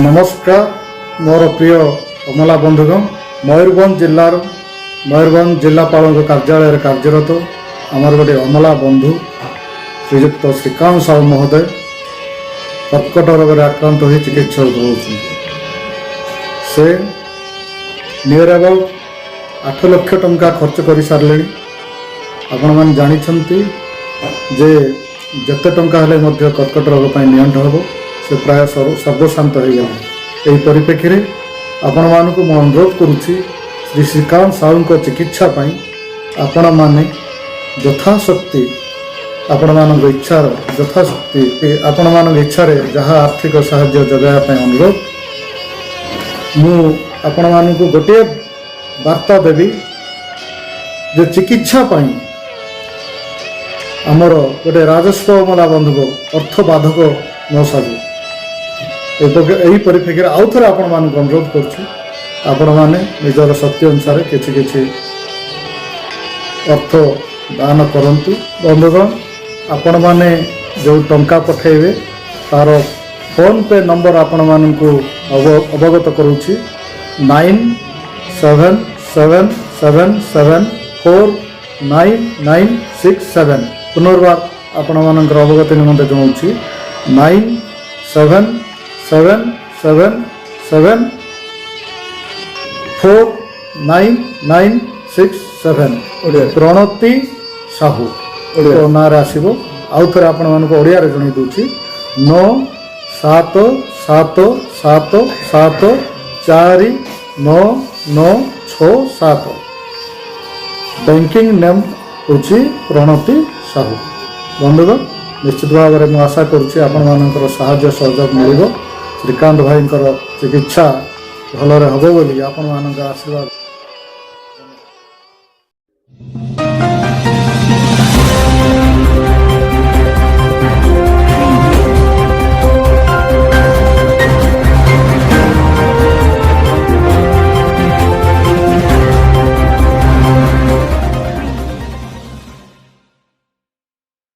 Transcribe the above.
नमस्कार मोर प्रिय अमला बंधुगण मयूरभंज जिलार मयूरभंज जिलापाल कार्यालय कार्यरत आमर गोटे अमला बंधु श्रीजुक्त श्रीकांत साहू महोदय कर्कट रोग आक्रांत हो चिकित्सा होती से नियर अबाउट 8 लाख टंका खर्च कर सारे आपण मैंने जानी जे जते टंका हेले मध्य कर्कट रोग नियंट हम से प्राय सर्वशांत हो गला। यही परिप्रेक्षी में आपण मानक मु अनुरोध करुच्ची श्री श्रीकांत साहू चिकित्सा आपण मैंने यथाशक्ति आपण मान इच्छार यथाशक्ति आपण मान इच्छार जहाँ आर्थिक साहाय्य जगाइवाई अनुरोध मु आपण मानक गोटे वार्ता देवी जो चिकित्सा आमर गोटे राजस्व मला बंधु अर्थ बाधक न साजू यही परिप्रेक्षी आउ थे आपण मानक अनुरोध करें निजर शक्ति अनुसार किसी अर्थ दान करंतु। बंधुगण आपण मैंने जो टंका पठेबे तार फोन पे नंबर आपण मानक अवगत करुच्ची 9777749967 पुनर्बार आपण मानक अवगत निमंते जनाऊँगी 9777749967 प्रणति साहू ना आसो आउ थे आपण मानक ओडिया जन दूसरी 9777749967 बैंकिंग नेम हूँ प्रणति साहू। बंधुगण निश्चित भाव में मुझे आशा करुँच आपण मानकर साहाय्य सहयोग मिल श्रीकांत भाई चिकित्सा भलरे हम बोली आपण मान आशीर्वाद।